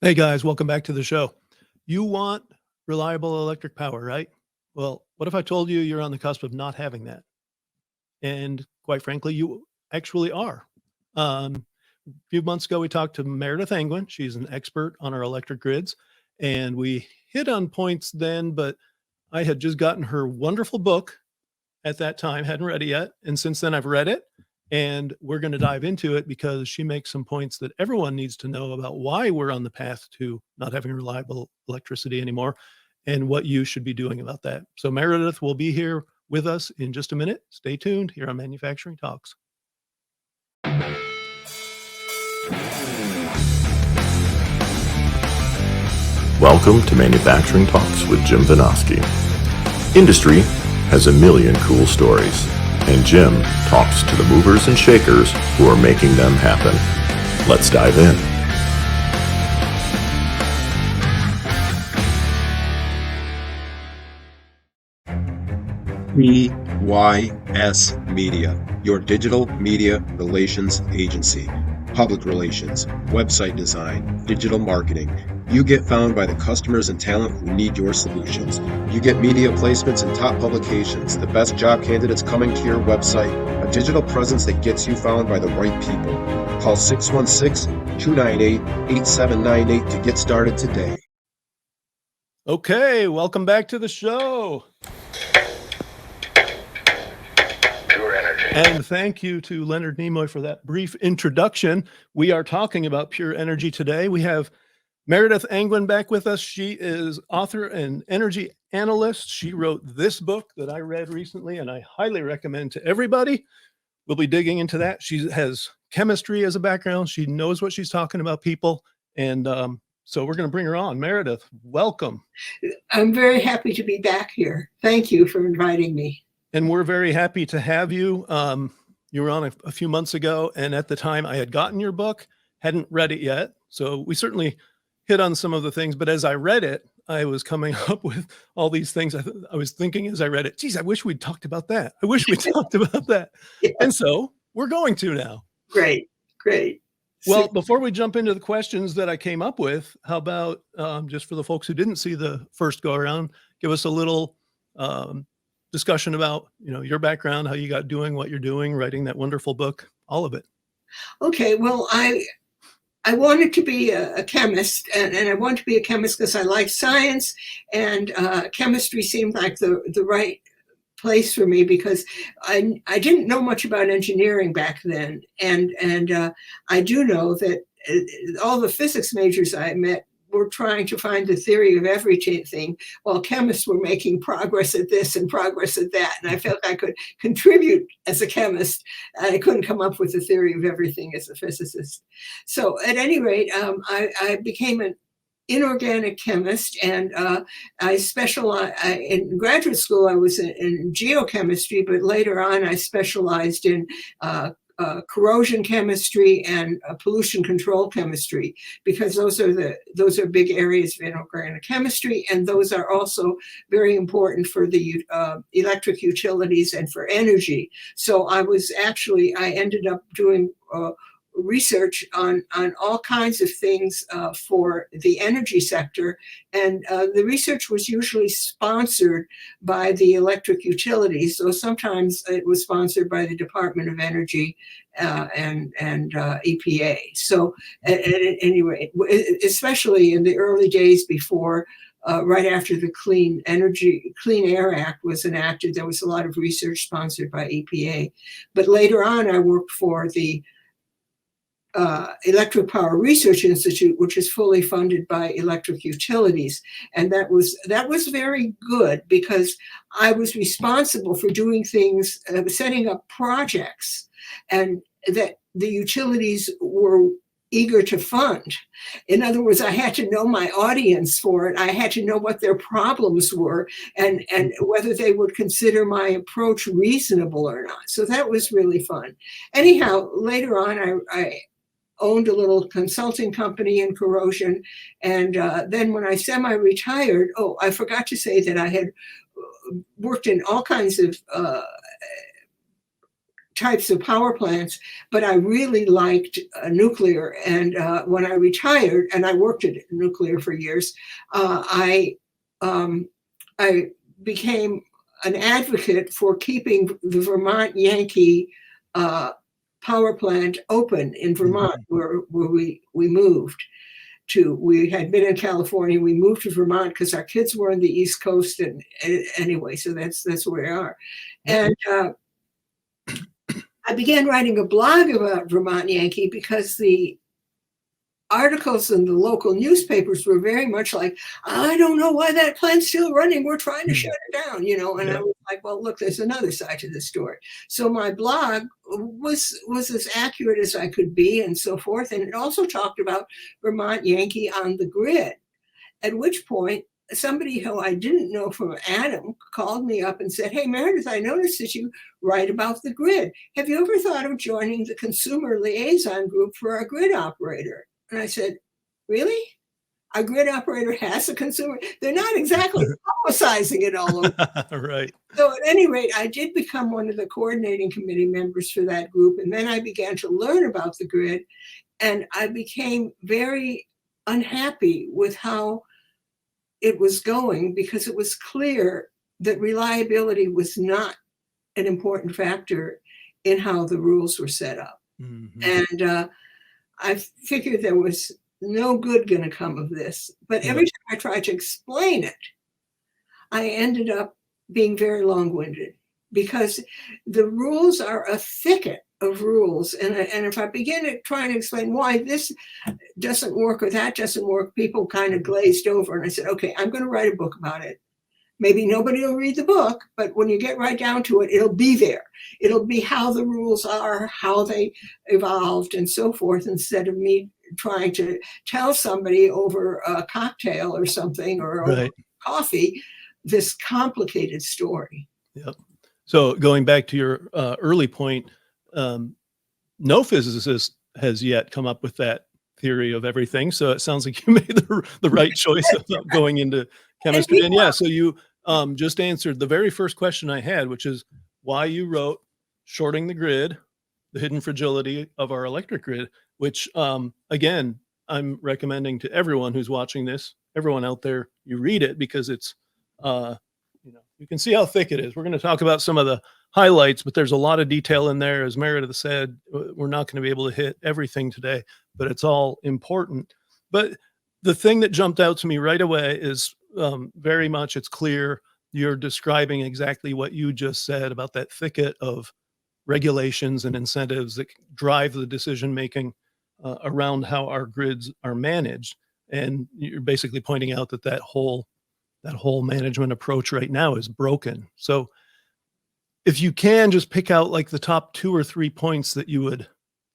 Hey guys, welcome back to the show. You want reliable electric power, right? Well, what if I told you you're on the cusp of not having that? And quite frankly, you actually are. A few months ago, we talked to Meredith Angwin. She's an expert on our electric grids, and we hit on points then, but I had just gotten her wonderful book at that time, hadn't read it yet. And since then, I've read it, and we're going to dive into it because she makes some points that everyone needs to know about why we're on the path to not having reliable electricity anymore and what you should be doing about that. So, Meredith will be here with us in just a minute. Stay tuned here on Manufacturing Talks. Welcome to Manufacturing Talks with Jim Vinosky. Industry has a million cool stories, and Jim talks to the movers and shakers who are making them happen. Let's dive in. PYS Media, your digital media relations agency. Public relations, website design, digital marketing. You get found by the customers and talent who need your solutions. You get media placements in top publications, the best job candidates coming to your website, a digital presence that gets you found by the right people. Call 616-298-8798 to get started today. Okay, welcome back to the show. And thank you to Leonard Nimoy for that brief introduction. We are talking about pure energy today. We have Meredith Angwin back with us. She is author and energy analyst. She wrote this book that I read recently, and I highly recommend to everybody. We'll be digging into that. She has chemistry as a background. She knows what she's talking about, people. And so we're going to bring her on. Meredith, welcome. I'm very happy to be back here. Thank you for inviting me. And we're very happy to have you. You were on a few months ago, and at the time I had gotten your book, hadn't read it yet. So we certainly hit on some of the things, but as I read it, I was coming up with all these things. I was thinking as I read it, geez, I wish we'd talked about that. I wish we talked about that. Yeah. And so we're going to now. Great. Well, before we jump into the questions that I came up with, how about just for the folks who didn't see the first go around, give us a little discussion about, your background, how you got doing what you're doing, writing that wonderful book, all of it. Okay, well, I wanted to be a chemist, and I wanted to be a chemist because I like science, and chemistry seemed like the right place for me because I didn't know much about engineering back then, and I do know that all the physics majors I met were trying to find the theory of everything, while chemists were making progress at this and progress at that. And I felt I could contribute as a chemist. I couldn't come up with the theory of everything as a physicist. So at any rate, I became an inorganic chemist, and I specialized in graduate school. I was in geochemistry, but later on I specialized in corrosion chemistry and pollution control chemistry, because those are big areas of inorganic chemistry, and those are also very important for the electric utilities and for energy. So I ended up doing research on all kinds of things for the energy sector, and the research was usually sponsored by the electric utilities. So sometimes it was sponsored by the Department of Energy and EPA. So at any rate, especially in the early days before, right after the Clean Air Act was enacted, there was a lot of research sponsored by EPA. But later on, I worked for the Electric Power Research Institute, which is fully funded by electric utilities. And that was very good because I was responsible for doing things, setting up projects, and that the utilities were eager to fund. In other words, I had to know my audience for it. I had to know what their problems were and whether they would consider my approach reasonable or not. So that was really fun. Anyhow, later on, I owned a little consulting company in corrosion. And then when I semi-retired, I forgot to say that I had worked in all kinds of types of power plants, but I really liked nuclear. And when I retired, and I worked at nuclear for years, I became an advocate for keeping the Vermont Yankee power plant open in Vermont, where we moved to. We had been in California. We moved to Vermont because our kids were on the East Coast, and anyway, so that's where we are. And I began writing a blog about Vermont Yankee because the articles in the local newspapers were very much like, I don't know why that plant's still running. We're trying to shut it down, And I was like, well, look, there's another side to the story. So my blog was as accurate as I could be and so forth. And it also talked about Vermont Yankee on the grid, at which point somebody who I didn't know from Adam called me up and said, hey, Meredith, I noticed that you write about the grid. Have you ever thought of joining the consumer liaison group for our grid operator? And I said, really? Our grid operator has a consumer? They're not exactly publicizing it all over. Right. So at any rate, I did become one of the coordinating committee members for that group. And then I began to learn about the grid. And I became very unhappy with how it was going, because it was clear that reliability was not an important factor in how the rules were set up. And I figured there was no good going to come of this. But every time I tried to explain it, I ended up being very long-winded, because the rules are a thicket of rules. And if I begin trying to explain why this doesn't work or that doesn't work, people kind of glazed over. And I said, okay, I'm going to write a book about it. Maybe nobody will read the book, but when you get right down to it, it'll be there. It'll be how the rules are, how they evolved, and so forth, instead of me trying to tell somebody over a cocktail or something, or over coffee, this complicated story. Yep. So going back to your early point, no physicist has yet come up with that theory of everything. So it sounds like you made the right choice of going into chemistry. And yeah, so you just answered the very first question I had, which is why you wrote Shorting the Grid, the Hidden Fragility of Our Electric Grid, which again, I'm recommending to everyone who's watching this, everyone out there, you read it, because it's, you can see how thick it is. We're going to talk about some of the highlights, but there's a lot of detail in there. As Meredith said, we're not going to be able to hit everything today, but it's all important. But the thing that jumped out to me right away is very much, it's clear you're describing exactly what you just said about that thicket of regulations and incentives that drive the decision-making around how our grids are managed. And you're basically pointing out that whole management approach right now is broken. So if you can just pick out like the top 2 or 3 points that you would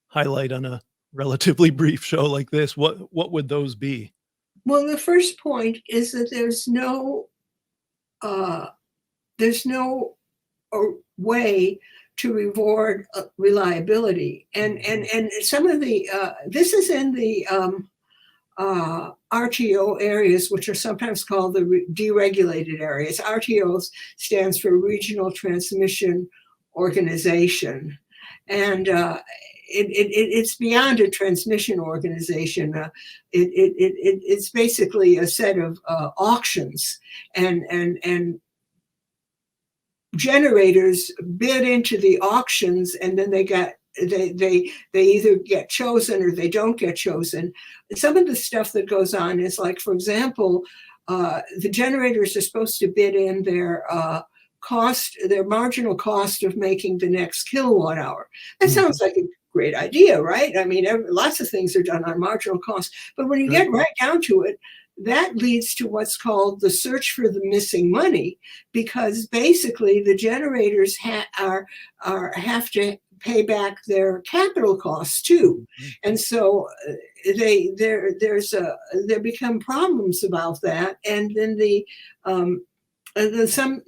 highlight on a relatively brief show like this, what would those be? Well, the first point is that there's no way to reward reliability, and some of the this is in the RTO areas, which are sometimes called the deregulated areas. RTO stands for Regional Transmission Organization, and it's beyond a transmission organization. It's basically a set of auctions, and generators bid into the auctions, and then they either get chosen or they don't get chosen. Some of the stuff that goes on is like, for example, the generators are supposed to bid in their their marginal cost of making the next kilowatt hour. That sounds like a great idea, right? I mean, lots of things are done on marginal cost, but when you get right down to it, that leads to what's called the search for the missing money, because basically the generators have to pay back their capital costs too, and so there become problems about that. And then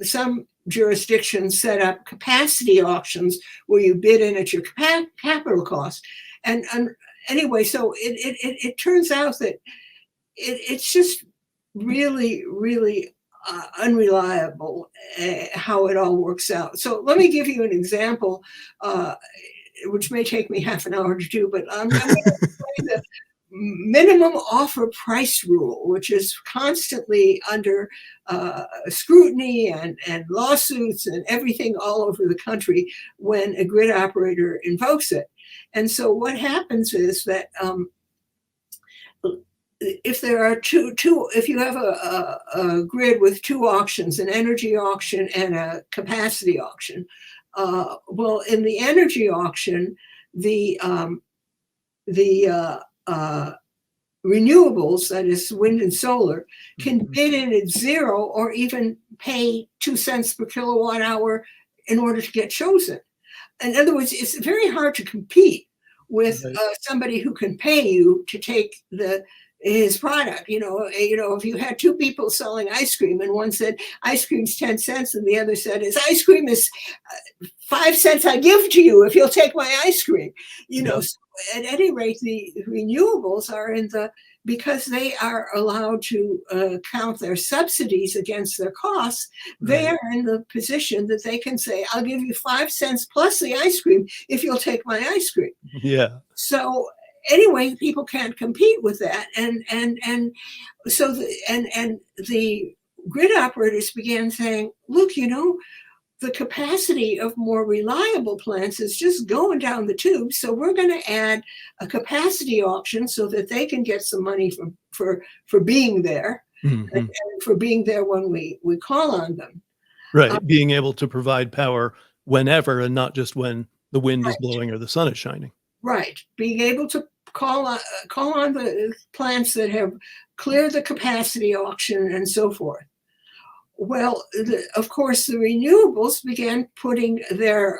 some jurisdictions set up capacity auctions where you bid in at your capital cost, and anyway, so it turns out that it's just really, really unreliable how it all works out. So let me give you an example, which may take me half an hour to do, but I'm going to explain the minimum offer price rule, which is constantly under scrutiny and lawsuits and everything all over the country when a grid operator invokes it. And so what happens is that if there are if you have a grid with two auctions, an energy auction and a capacity auction, well, in the energy auction, the renewables, that is wind and solar, can bid in at zero or even pay 2 cents per kilowatt hour in order to get chosen. In other words, it's very hard to compete with somebody who can pay you to take his product. If you had two people selling ice cream and one said ice cream's 10 cents and the other said his ice cream is 5 cents I give to you if you'll take my ice cream. So at any rate, the renewables are because they are allowed to count their subsidies against their costs, they are in the position that they can say, I'll give you 5 cents plus the ice cream if you'll take my ice cream. Yeah. So anyway, people can't compete with that. And so the grid operators began saying, look, the capacity of more reliable plants is just going down the tube. So we're going to add a capacity auction so that they can get some money for being there, and for being there when we call on them. Right. Being able to provide power whenever and not just when the wind is blowing or the sun is shining. Right. Being able to call on the plants that have cleared the capacity auction and so forth. Well, of course, the renewables began putting their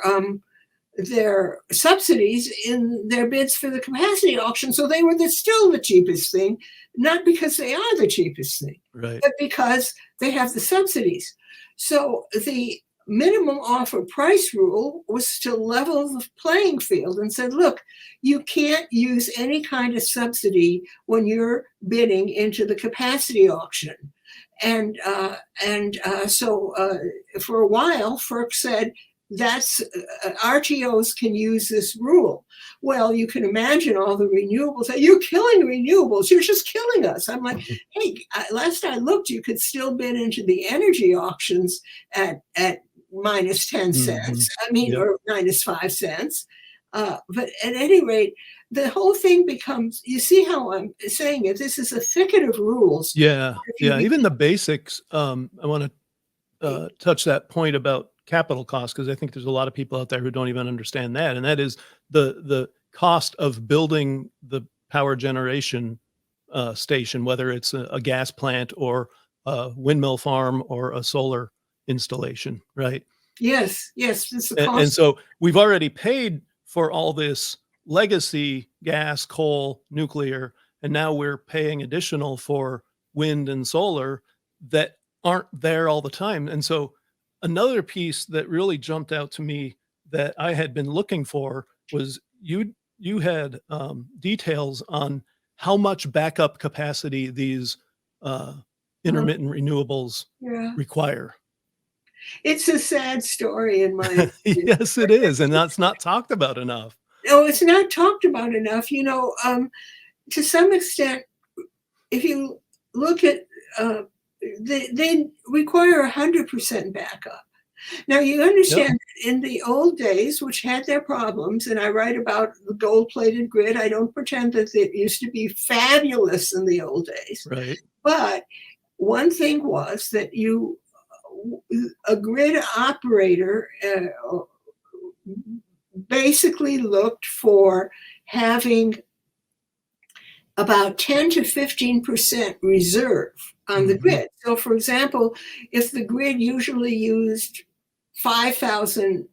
subsidies in their bids for the capacity auction. So they were still the cheapest thing, not because they are the cheapest thing, but because they have the subsidies. So the minimum offer price rule was to level the playing field and said, look, you can't use any kind of subsidy when you're bidding into the capacity auction. And so for a while, FERC said that's RTOs can use this rule. Well, you can imagine all the renewables. You're killing renewables. You're just killing us. I'm like, hey, last I looked, you could still bid into the energy auctions at minus 10 cents. Or minus 5 cents. But at any rate, the whole thing becomes, you see how I'm saying it, this is a thicket of rules. Yeah. Even the basics. I want to touch that point about capital costs, because I think there's a lot of people out there who don't even understand that. And that is the cost of building the power generation station, whether it's a gas plant or a windmill farm or a solar installation, right? Yes. It's the cost. And so we've already paid for all this legacy gas, coal, nuclear, and now we're paying additional for wind and solar that aren't there all the time. And so another piece that really jumped out to me that I had been looking for was you had details on how much backup capacity these intermittent renewables require. It's a sad story in my Yes, it is. And that's not talked about enough. No, it's not talked about enough. To some extent, if you look at, they require 100% backup. Now, you understand in the old days, which had their problems, and I write about the gold-plated grid. I don't pretend that it used to be fabulous in the old days. Right. But one thing was that a grid operator basically looked for having about 10 to 15% reserve on the grid. So, for example, if the grid usually used 5,000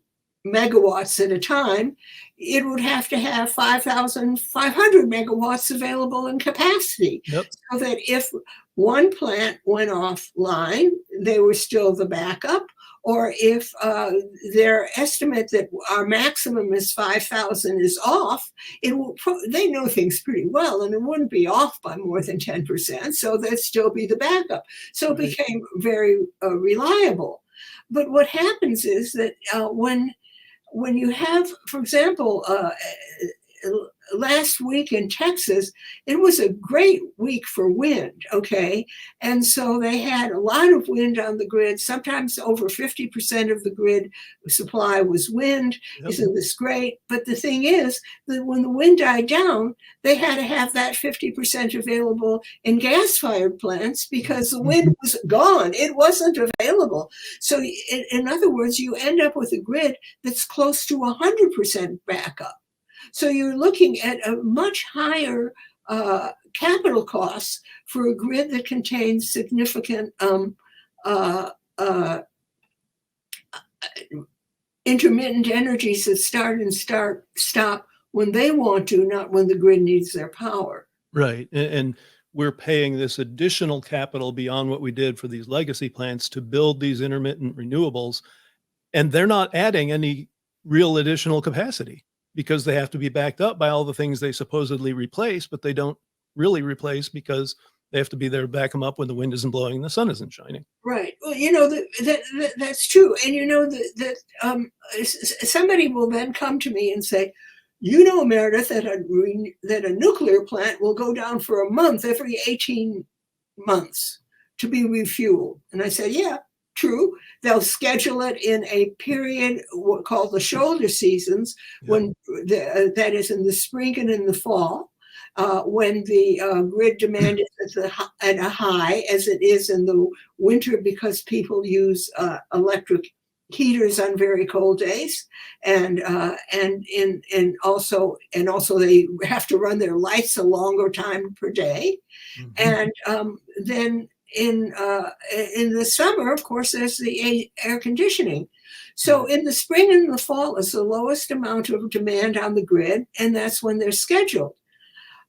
megawatts at a time, it would have to have 5,500 megawatts available in capacity. So that if one plant went offline, they were still the backup, or if their estimate that our maximum is 5,000 is off, they know things pretty well, and it wouldn't be off by more than 10%, so there'd still be the backup. So it became very reliable. But what happens is that when you have, for example, last week in Texas, it was a great week for wind, okay? And so they had a lot of wind on the grid. Sometimes over 50% of the grid supply was wind. Yep. Isn't this great? But the thing is that when the wind died down, they had to have that 50% available in gas-fired plants because the wind was gone. It wasn't available. So in other words, you end up with a grid that's close to 100% backup. So you're looking at a much higher capital costs for a grid that contains significant intermittent energies that start and stop when they want to, not when the grid needs their power. Right. And we're paying this additional capital beyond what we did for these legacy plants to build these intermittent renewables. And they're not adding any real additional capacity, because they have to be backed up by all the things they supposedly replace, but they don't really replace because they have to be there to back them up when the wind isn't blowing and the sun isn't shining. Right. Well, that's true. And somebody will then come to me and say, Meredith, that a nuclear plant will go down for a month every 18 months to be refueled. And I said, yeah, true. They'll schedule it in a period called the shoulder seasons, when that is in the spring and in the fall, when the grid demand is at a high, as it is in the winter, because people use electric heaters on very cold days, and also they have to run their lights a longer time per day, and then. In the summer, of course, there's the air conditioning. So in the spring and the fall is the lowest amount of demand on the grid, and that's when they're scheduled.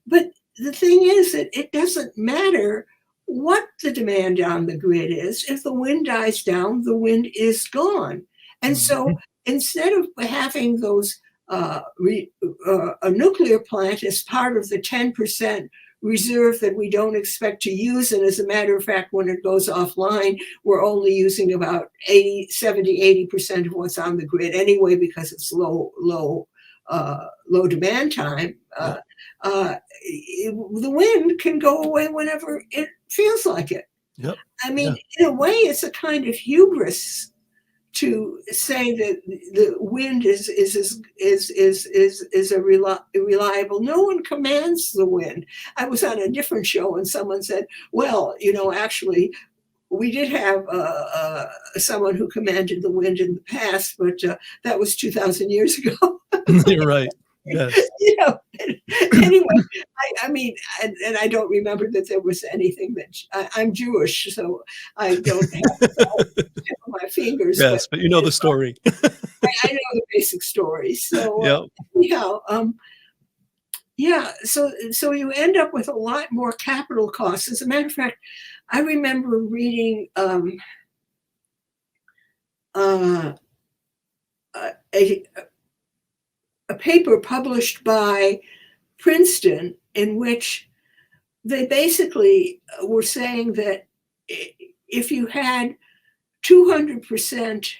But the thing is that it doesn't matter what the demand on the grid is. If the wind dies down, the wind is gone. And so instead of having those a nuclear plant as part of the 10% reserve that we don't expect to use. And as a matter of fact, when it goes offline, we're only using about 80% of what's on the grid anyway, because it's low demand time. The wind can go away whenever it feels like it. Yep. I mean, in a way, it's a kind of hubris to say that the wind is reliable. No one commands the wind. I was on a different show and someone said, well, actually, we did have someone who commanded the wind in the past, but that was 2,000 years ago. You're right. Yes. Anyway, I mean, and I don't remember that there was anything that I'm Jewish, so I don't have the tip of my fingers. Yes, but you know the story. I know the basic story. So so you end up with a lot more capital costs. As a matter of fact, I remember reading a paper published by Princeton in which they basically were saying that if you had 200%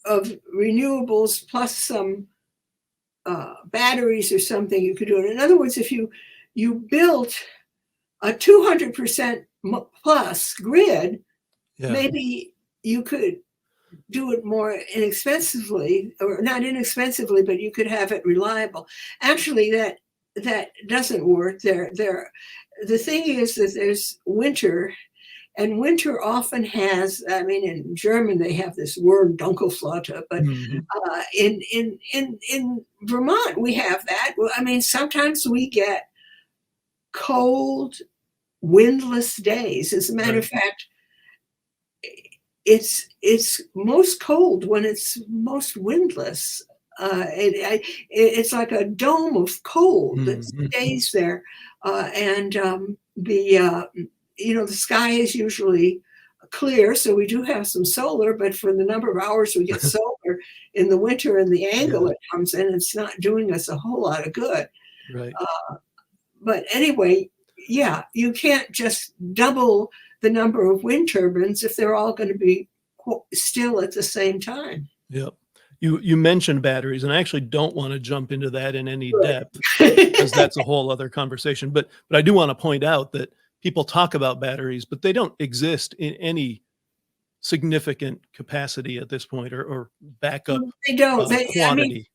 of renewables plus some batteries or something, you could do it. In other words, if you built a 200% plus grid, maybe you could do it more inexpensively, or not inexpensively, but you could have it reliable. Actually, that doesn't work. The thing is that there's winter, and winter often has, I mean, in German they have this word Dunkelflaute, but in Vermont we have that. I mean, sometimes we get cold, windless days. As a matter of fact, it's most cold when it's most windless. It's like a dome of cold that stays there, and the sky is usually clear, so we do have some solar, but for the number of hours we get solar in the winter and the angle Yeah. it comes in, it's not doing us a whole lot of good. Right. But anyway, yeah, you can't just double the number of wind turbines if they're all going to be still at the same time. Yep. You mentioned batteries, and I actually don't want to jump into that in any Good. depth because that's a whole other conversation. But I do want to point out that people talk about batteries, but they don't exist in any significant capacity at this point, or backup They don't. I mean, quantity.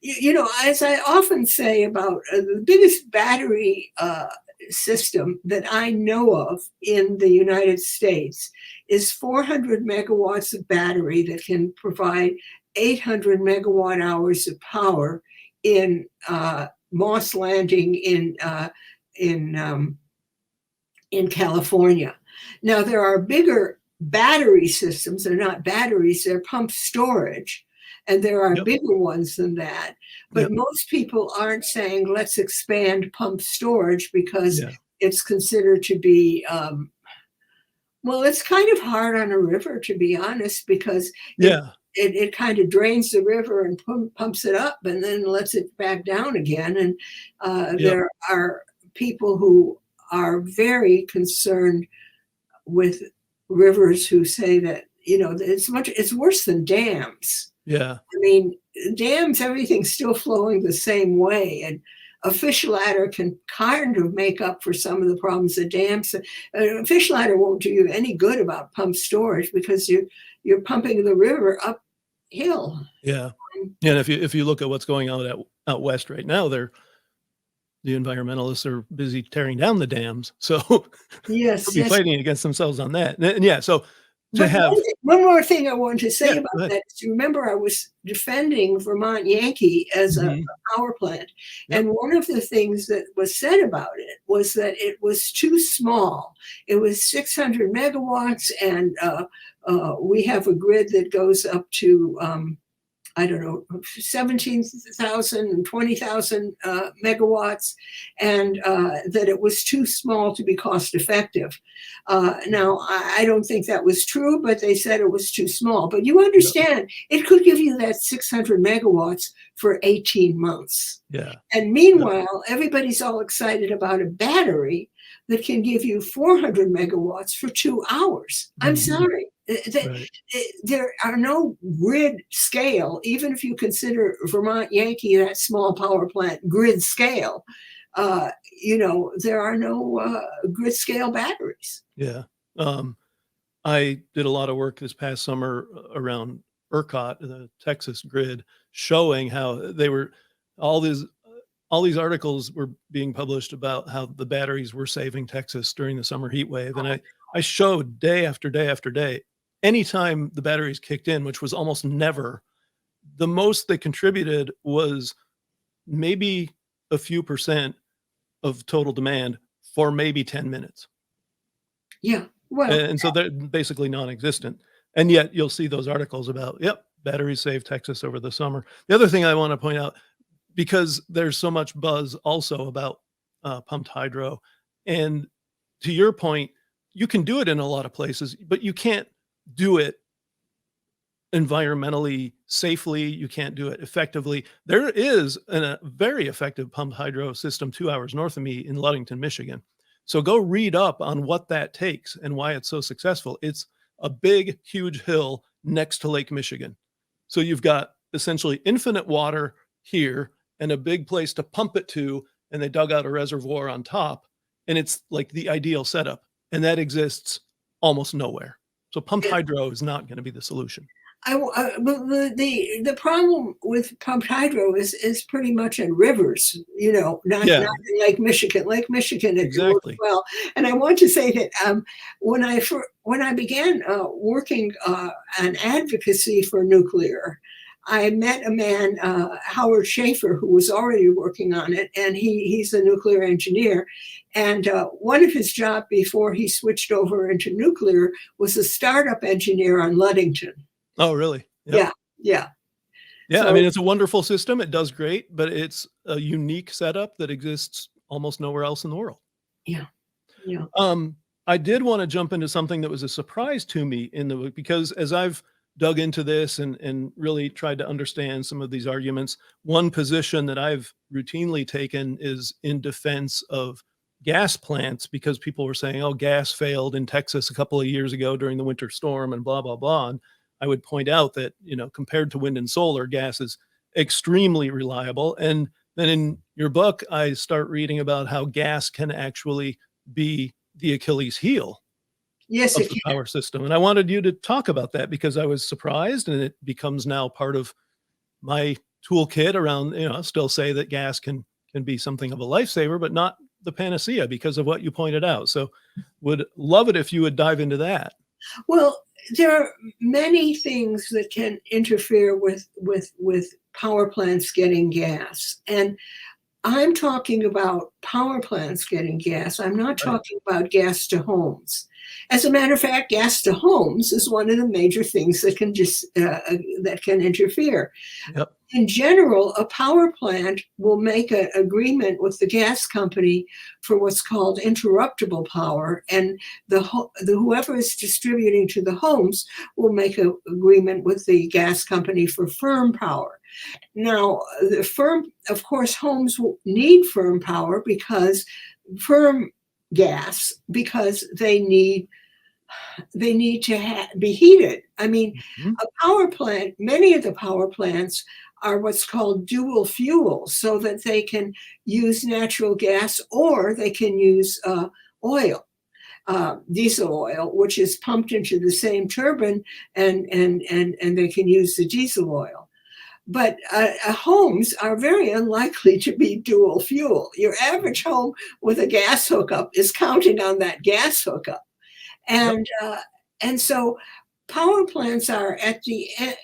you know, as I often say about the biggest battery system that I know of in the United States is 400 megawatts of battery that can provide 800 megawatt hours of power in Moss Landing in California. Now there are bigger battery systems. They're not batteries; they're pumped storage. And there are Yep. bigger ones than that. But Yep. most people aren't saying, let's expand pump storage because Yeah. it's considered to be, well, it's kind of hard on a river, to be honest, because Yeah. it kind of drains the river and pumps it up and then lets it back down again. And Yep. there are people who are very concerned with rivers who say that, you know, it's worse than dams. Yeah. I mean, dams, everything's still flowing the same way. And a fish ladder can kind of make up for some of the problems that dams. A fish ladder won't do you any good about pump storage because you're pumping the river uphill. Yeah. And if you look at what's going on out west right now, the environmentalists are busy tearing down the dams. So Yes, they'll be yes. fighting against themselves on that. And yeah. So to But have, one more thing I wanted to say Yeah, about go ahead. that is, you remember I was defending Vermont Yankee as a Mhm. power plant. Yep. And one of the things that was said about it was that it was too small. It was 600 megawatts, and we have a grid that goes up to, I don't know, 17,000 and 20,000 megawatts, and that it was too small to be cost effective. Now, I don't think that was true, but they said it was too small. But you understand, it could give you that 600 megawatts for 18 months. Yeah. And meanwhile, everybody's all excited about a battery that can give you 400 megawatts for 2 hours. I'm Mhm. sorry. Right. There are no grid scale, even if you consider Vermont Yankee, that small power plant, grid scale. You know, there are no grid scale batteries. Yeah. I did a lot of work this past summer around ERCOT, the Texas grid, showing how they were all these articles were being published about how the batteries were saving Texas during the summer heat wave. And I showed day after day after day, anytime the batteries kicked in, which was almost never, the most they contributed was maybe a few percent of total demand for maybe 10 minutes. Yeah. Well, And so they're basically non-existent. And yet you'll see those articles about, yep, batteries save Texas over the summer. The other thing I want to point out, because there's so much buzz also about pumped hydro, and to your point, you can do it in a lot of places, but you can't do it environmentally safely. You can't do it effectively. There is a very effective pumped hydro system 2 hours north of me in Ludington, Michigan. So go read up on what that takes and why it's so successful. It's a big, huge hill next to Lake Michigan. So you've got essentially infinite water here and a big place to pump it to, and they dug out a reservoir on top, and it's like the ideal setup, and that exists almost nowhere. So pumped hydro is not going to be the solution. The problem with pumped hydro is pretty much in rivers, you know, not in Lake Michigan. Lake Michigan, it works well. And I want to say that when I began working on advocacy for nuclear, I met a man, Howard Schaefer, who was already working on it, and he's a nuclear engineer. And one of his jobs before he switched over into nuclear was a startup engineer on Ludington. Oh, really? Yep. Yeah. So, I mean, it's a wonderful system. It does great, but it's a unique setup that exists almost nowhere else in the world. Yeah. Yeah. I did want to jump into something that was a surprise to me in the book, because as I've dug into this and really tried to understand some of these arguments, one position that I've routinely taken is in defense of gas plants, because people were saying, oh, gas failed in Texas a couple of years ago during the winter storm and blah, blah, blah. And I would point out that, compared to wind and solar, gas is extremely reliable. And then in your book, I start reading about how gas can actually be the Achilles heel Yes, of it the can. power system. And I wanted you to talk about that, because I was surprised, and it becomes now part of my toolkit around, I still say that gas can be something of a lifesaver, but not the panacea, because of what you pointed out. So would love it if you would dive into that. Well, there are many things that can interfere with power plants getting gas. And I'm talking about power plants getting gas. I'm not talking about gas to homes. As a matter of fact, gas to homes is one of the major things that can that can interfere. Yep. In general, a power plant will make an agreement with the gas company for what's called interruptible power, and whoever is distributing to the homes will make an agreement with the gas company for firm power. Now, of course, homes will need firm power, because firm gas, because they need to be heated. I mean, a power plant, many of the power plants are what's called dual fuel, so that they can use natural gas, or they can use oil, diesel oil, which is pumped into the same turbine, and they can use the diesel oil. But homes are very unlikely to be dual fuel. Your average home with a gas hookup is counting on that gas hookup. And so power plants are at the end.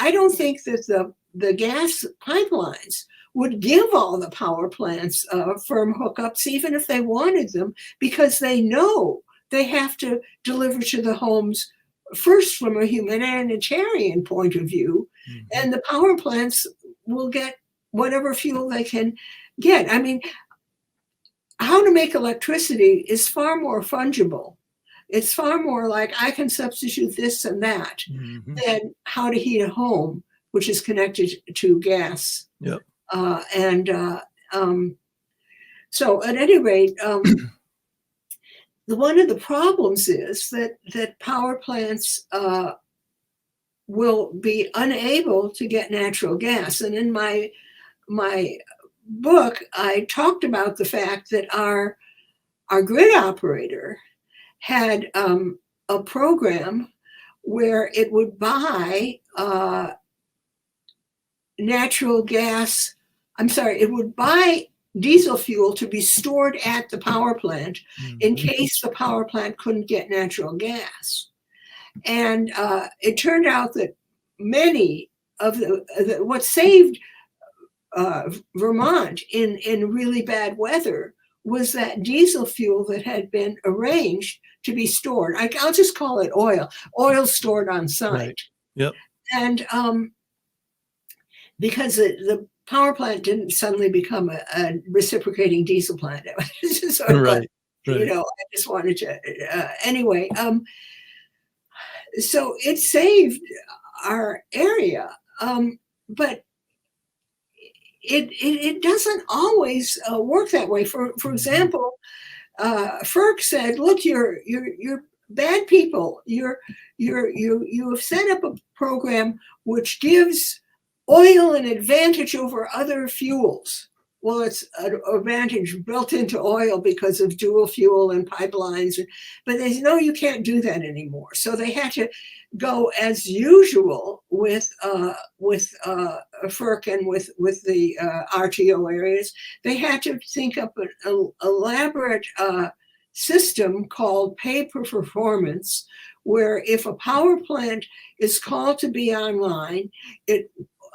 I don't think that the gas pipelines would give all the power plants firm hookups, even if they wanted them, because they know they have to deliver to the homes first from a humanitarian point of view, and the power plants will get whatever fuel they can get. I mean, how to make electricity is far more fungible. It's far more like I can substitute this and that than how to heat a home, which is connected to gas. Yep. So at any rate, one of the problems is that power plants will be unable to get natural gas. And in my book, I talked about the fact that our grid operator had a program where it would buy it would buy diesel fuel to be stored at the power plant in case the power plant couldn't get natural gas. And it turned out that many of what saved Vermont in really bad weather was that diesel fuel that had been arranged to be stored. I'll just call it oil stored on site. Right. Yep. And because the power plant didn't suddenly become a reciprocating diesel plant. It was just sort of Right. I just wanted to, anyway. So it saved our area, but it doesn't always work that way. For example, FERC said, "Look, you're bad people. You have set up a program which gives oil an advantage over other fuels." Well, it's an advantage built into oil because of dual fuel and pipelines. But they said, no, you can't do that anymore. So they had to go as usual with FERC and with the RTO areas. They had to think up an elaborate system called pay per performance, where if a power plant is called to be online,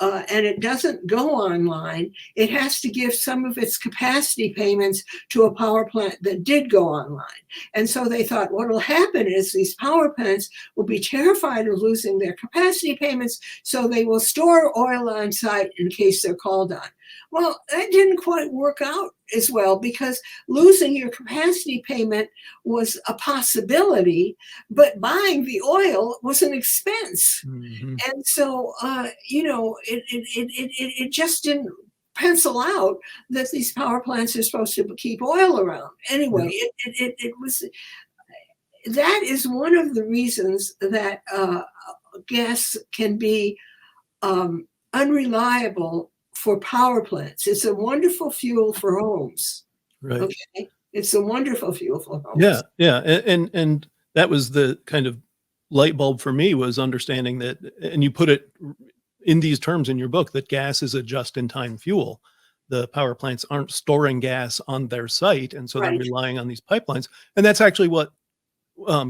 and it doesn't go online, it has to give some of its capacity payments to a power plant that did go online. And so they thought what will happen is these power plants will be terrified of losing their capacity payments, so they will store oil on site in case they're called on. Well, that didn't quite work out as well because losing your capacity payment was a possibility, but buying the oil was an expense. Hmm. And so, it just didn't pencil out that these power plants are supposed to keep oil around. Anyway, Yeah. it was, that is one of the reasons that gas can be unreliable for power plants. It's a wonderful fuel for homes. Right. Okay. It's a wonderful fuel for homes. Yeah. Yeah. And that was the kind of light bulb for me, was understanding that, and you put it in these terms in your book, that gas is a just-in-time fuel. The power plants aren't storing gas on their site, and so they're Right. relying on these pipelines. And that's actually what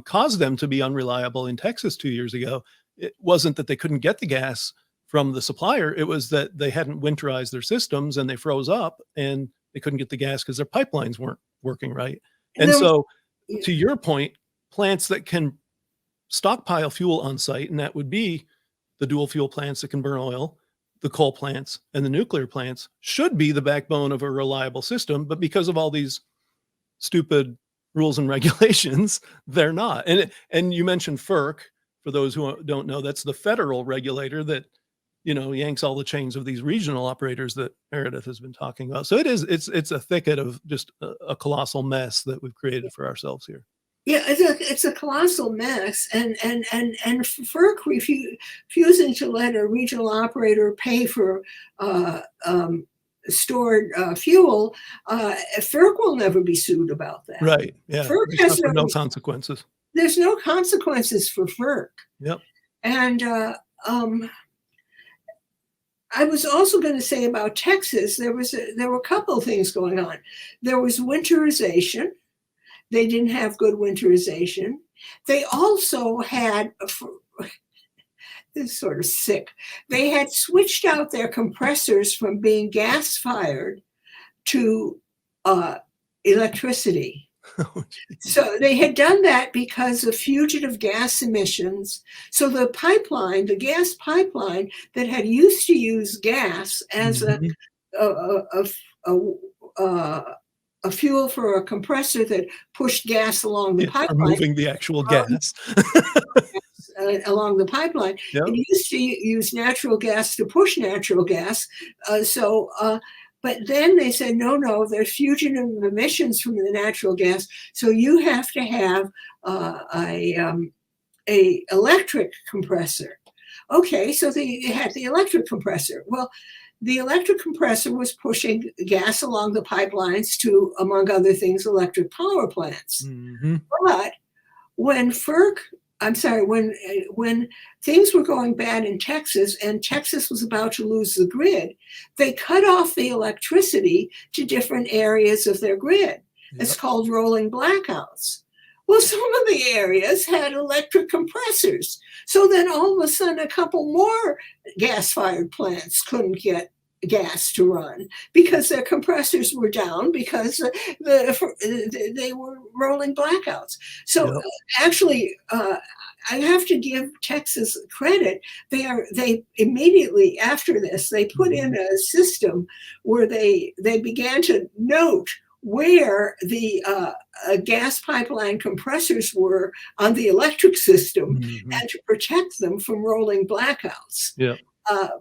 caused them to be unreliable in Texas 2 years ago. It wasn't that they couldn't get the gas from the supplier; it was that they hadn't winterized their systems and they froze up, and they couldn't get the gas because their pipelines weren't working right. And And there was, so, to your point, plants that can stockpile fuel on site, and that would be the dual fuel plants that can burn oil, the coal plants, and the nuclear plants, should be the backbone of a reliable system. But because of all these stupid rules and regulations, they're not. And you mentioned FERC. For those who don't know, that's the federal regulator that, yanks all the chains of these regional operators that Meredith has been talking about. So it's a thicket of just a colossal mess that we've created for ourselves here. yeah, it's a colossal mess, and FERC refusing to let a regional operator pay for stored fuel. FERC will never be sued about that. Right. Yeah. FERC They has suffer no no, consequences. there's no consequences for FERC. Yep. And I was also going to say about Texas, there were a couple of things going on. There was winterization. They didn't have good winterization. They also had, this is sort of sick, they had switched out their compressors from being gas fired to electricity. Oh, So they had done that because of fugitive gas emissions. So the pipeline, the gas pipeline that had used to use gas as mhm. a fuel for a compressor that pushed gas along the Yeah, for pipeline, moving the actual gas. along the pipeline. Yep. It used to use natural gas to push natural gas. But then they said, no, there's fugitive emissions from the natural gas. So you have to have a electric compressor. Okay, so they had the electric compressor. Well, the electric compressor was pushing gas along the pipelines to, among other things, electric power plants. Mm-hmm. But when when things were going bad in Texas and Texas was about to lose the grid, they cut off the electricity to different areas of their grid. Yep. It's called rolling blackouts. Well, some of the areas had electric compressors. So then all of a sudden, a couple more gas-fired plants couldn't get gas to run because their compressors were down because they were rolling blackouts. So Yep. actually, I have to give Texas credit. They immediately after this, they put in a system where they began to note where the gas pipeline compressors were on the electric system Mm-hmm. and to protect them from rolling blackouts. Yeah.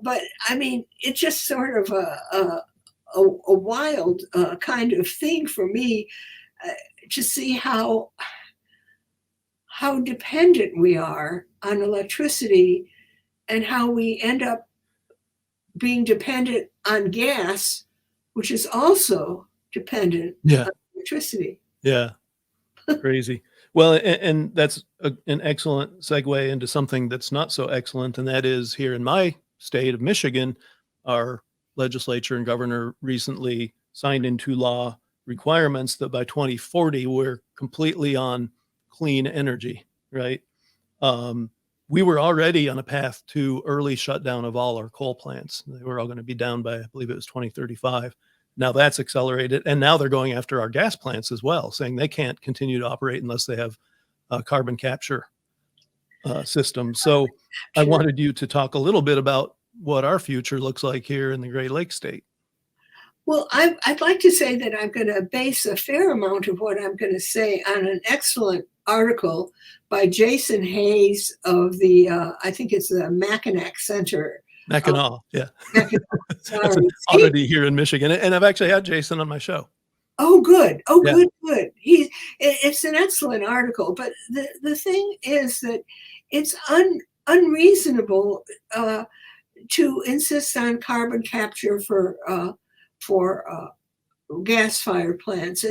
But I mean, it's just sort of a wild kind of thing for me to see how dependent we are on electricity and how we end up being dependent on gas, which is also dependent Yeah. on electricity. Yeah. Crazy. Well, and that's an excellent segue into something that's not so excellent, and that is here in my state of Michigan, our legislature and governor recently signed into law requirements that by 2040 we're completely on clean energy, right? We were already on a path to early shutdown of all our coal plants. They were all going to be down by, I believe it was 2035. Now that's accelerated. And now they're going after our gas plants as well, saying they can't continue to operate unless they have a carbon capture system. So I wanted you to talk a little bit about what our future looks like here in the Great Lakes state. Well, I'd like to say that I'm going to base a fair amount of what I'm going to say on an excellent article by Jason Hayes of the, I think it's the Mackinac Center. Mackinac, yeah. Mackinac, That's an sorry. oddity here in Michigan. And I've actually had Jason on my show. Oh, good. Oh, Yeah. good. It's an excellent article. But the thing is that it's unreasonable to insist on carbon capture for gas-fired plants.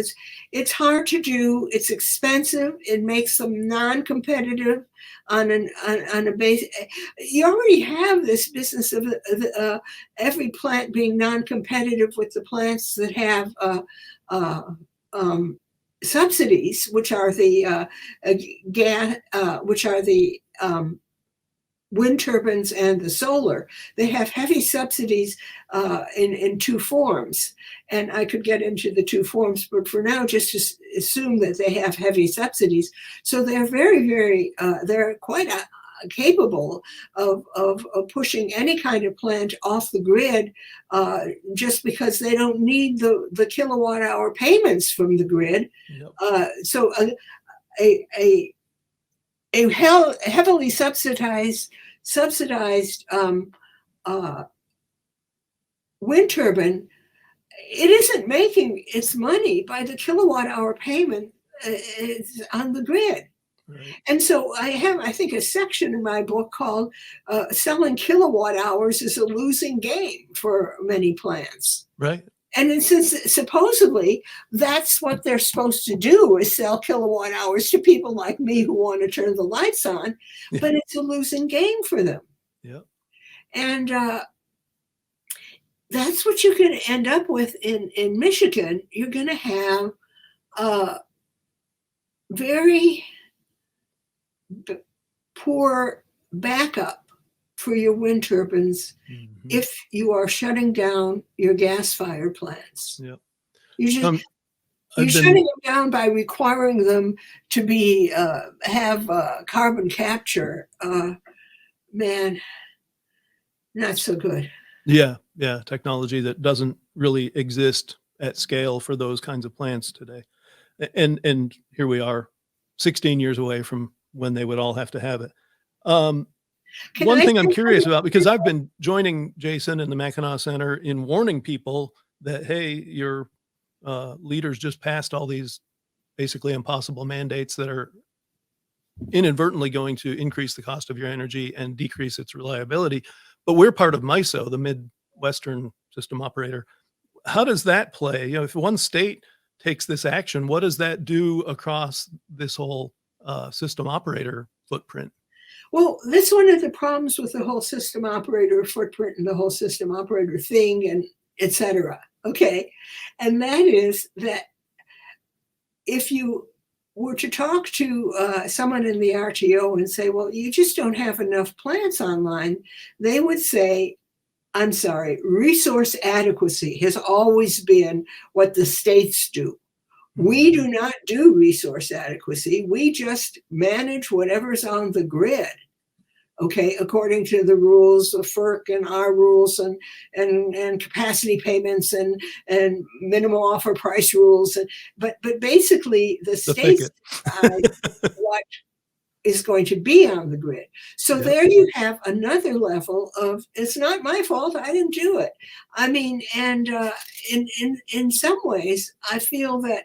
It's hard to do. It's expensive. It makes them non-competitive on a base. You already have this business of every plant being non-competitive with the plants that have subsidies, which are the wind turbines and the solar. They have heavy subsidies in two forms. And I could get into the two forms, but for now, just assume that they have heavy subsidies. So they're very, very, they're quite capable of pushing any kind of plant off the grid just because they don't need the kilowatt hour payments from the grid. Yep. So a heavily subsidized wind turbine, it isn't making its money by the kilowatt hour payment on the grid. Right. And so I have, I think, a section in my book called Selling Kilowatt Hours is a Losing Game for Many Plants. Right. And since supposedly that's what they're supposed to do is sell kilowatt hours to people like me who want to turn the lights on, but it's a losing game for them. Yeah. And that's what you're going to end up with in Michigan. You're going to have very poor backup for your wind turbines if you are shutting down your gas-fired plants. Yep. You're shutting them down by requiring them to be have carbon capture. Man, not so good. Yeah, technology that doesn't really exist at scale for those kinds of plants today. And here we are, 16 years away from when they would all have to have it. One thing I'm curious about, because I've been joining Jason and the Mackinac Center in warning people that, hey, your leaders just passed all these basically impossible mandates that are inadvertently going to increase the cost of your energy and decrease its reliability. But we're part of MISO, the Midwestern System Operator. How does that play? If one state takes this action, what does that do across this whole system operator footprint? Well, that's one of the problems with the whole system operator footprint and the whole system operator thing and et cetera. Okay. And that is that if you were to talk to someone in the RTO and say, well, you just don't have enough plants online, they would say, I'm sorry, resource adequacy has always been what the states do. We do not do resource adequacy. We just manage whatever's on the grid, okay, according to the rules of FERC and our rules and capacity payments and minimum offer price rules. But basically, the states decide what is going to be on the grid. So there you have another level of, it's not my fault, I didn't do it. I mean, and in some ways, I feel that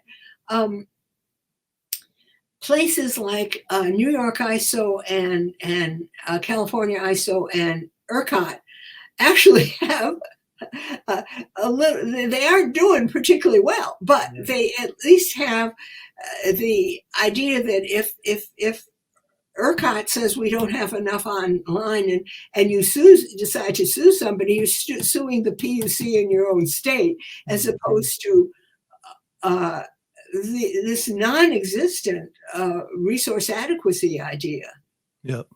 places like New York ISO and California ISO and ERCOT actually have a little, they aren't doing particularly well, but they at least have the idea that if ERCOT says we don't have enough online and you decide to sue somebody, you're suing the PUC in your own state, as opposed to this non-existent resource adequacy idea. Yep.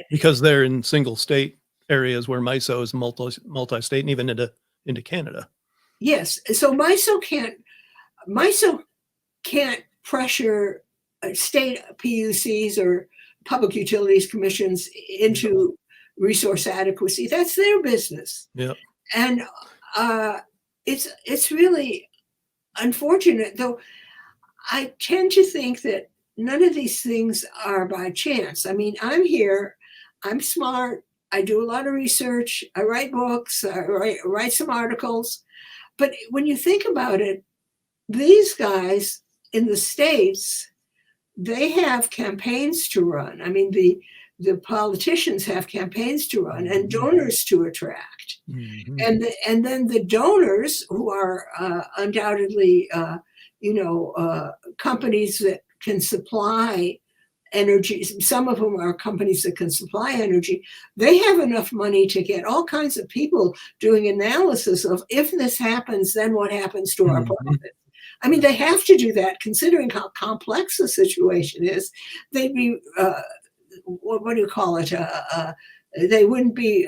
Because they're in single state areas where MISO is multi-state and even into Canada. Yes. So MISO can't pressure state PUCs or public utilities commissions into resource adequacy. That's their business. Yep. And it's really unfortunate, though. I tend to think that none of these things are by chance. I mean, I'm here, I'm smart, I do a lot of research, I write books, I write some articles. But when you think about it, these guys in the States, they have campaigns to run. I mean, the politicians have campaigns to run and donors to attract. Mhm. And then the donors, who are undoubtedly companies that can supply energy. Some of them are companies that can supply energy. They have enough money to get all kinds of people doing analysis of, if this happens, then what happens to our Mhm. profit. I mean, they have to do that considering how complex the situation is. They'd be, what do you call it? They wouldn't be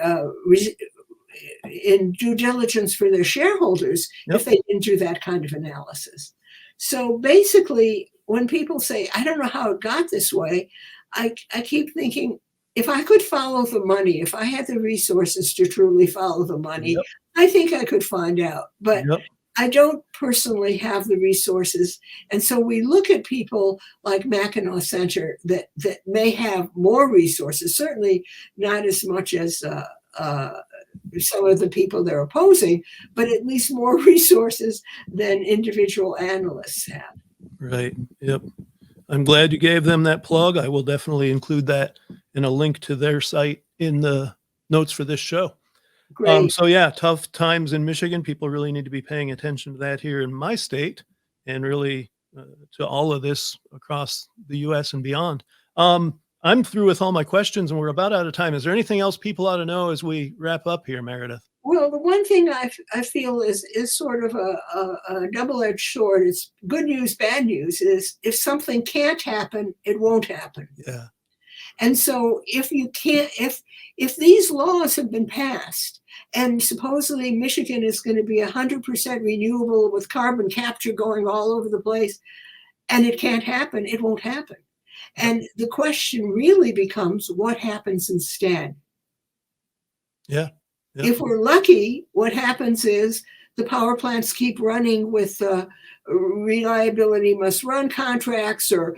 in due diligence for their shareholders if Yep. they didn't do that kind of analysis. So basically, when people say, I don't know how it got this way, I keep thinking, if I could follow the money, if I had the resources to truly follow the money, Yep. I think I could find out. But Yep. I don't personally have the resources. And so we look at people like Mackinac Center that may have more resources, certainly not as much as some of the people they're opposing, but at least more resources than individual analysts have. Right. Yep. I'm glad you gave them that plug. I will definitely include that in a link to their site in the notes for this show. Great. So yeah, tough times in Michigan. People really need to be paying attention to that here in my state, and really to all of this across the U.S. and beyond. I'm through with all my questions, and we're about out of time. Is there anything else people ought to know as we wrap up here, Meredith? Well, the one thing I feel is sort of a double-edged sword. It's good news, bad news. Is if something can't happen, it won't happen. Yeah. And so if you can't, if these laws have been passed, and supposedly Michigan is going to be 100% renewable with carbon capture going all over the place, and it can't happen, it won't happen. And the question really becomes, what happens instead? Yeah. Yep. If we're lucky, what happens is the power plants keep running with reliability must run contracts or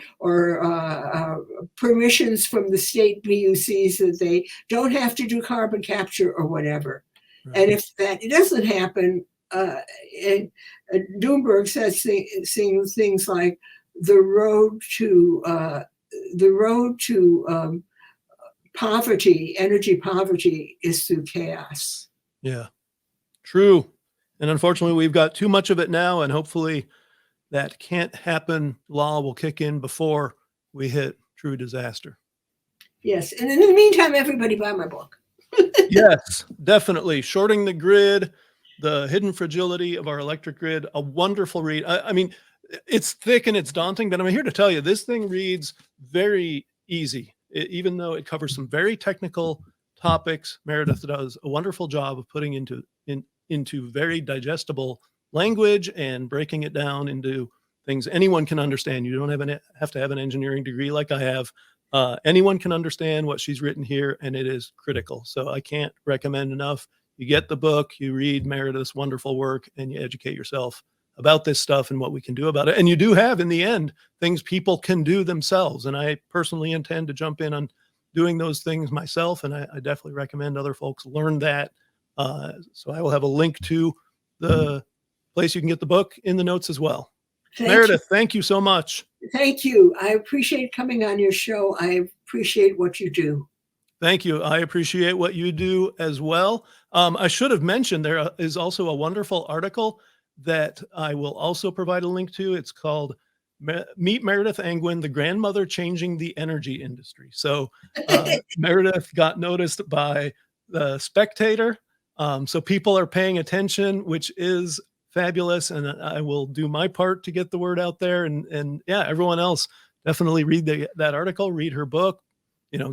permissions from the state PUCs that they don't have to do carbon capture or whatever. Right. And if that doesn't happen, and Doomberg says things like the road to poverty, energy poverty, is through chaos. Yeah, true. And unfortunately, we've got too much of it now, and hopefully that can't happen law will kick in before we hit true disaster. Yes. And in the meantime, everybody buy my book. Yes, definitely. Shorting the Grid, The Hidden Fragility of Our Electric Grid, a wonderful read. I mean, it's thick and it's daunting, but I'm here to tell you, this thing reads very easy. Even though it covers some very technical topics, Meredith does a wonderful job of putting into very digestible language and breaking it down into things anyone can understand. You don't have to have an engineering degree like I have. Anyone can understand what she's written here, and it is critical. So I can't recommend enough. You get the book, you read Meredith's wonderful work, and you educate yourself about this stuff and what we can do about it. And you do have, in the end, things people can do themselves. And I personally intend to jump in on doing those things myself. And I definitely recommend other folks learn that. So I will have a link to the place you can get the book in the notes as well. Meredith, thank you so much. Thank you. I appreciate coming on your show. I appreciate what you do. Thank you. I appreciate what you do as well. I should have mentioned there is also a wonderful article that I will also provide a link to. It's called Meet Meredith Angwin, the Grandmother Changing the Energy Industry. So Meredith got noticed by the Spectator. So people are paying attention, which is fabulous. And I will do my part to get the word out there. And yeah, everyone else, definitely read that article, read her book,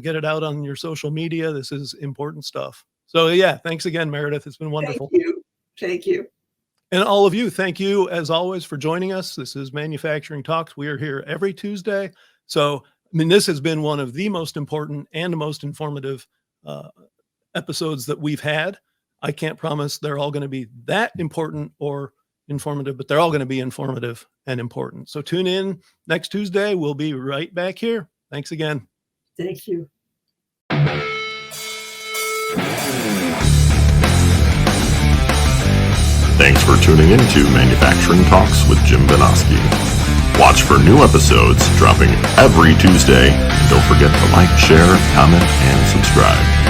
get it out on your social media. This is important stuff. So yeah, thanks again, Meredith. It's been wonderful. Thank you. Thank you. And all of you, thank you as always for joining us. This is Manufacturing Talks. We are here every Tuesday. So, this has been one of the most important and most informative episodes that we've had. I can't promise they're all going to be that important or informative, but they're all going to be informative and important. So tune in next Tuesday. We'll be right back here. Thanks again. Thank you. Thanks for tuning in to Manufacturing Talks with Jim Benoski. Watch for new episodes dropping every Tuesday. And don't forget to like, share, comment, and subscribe.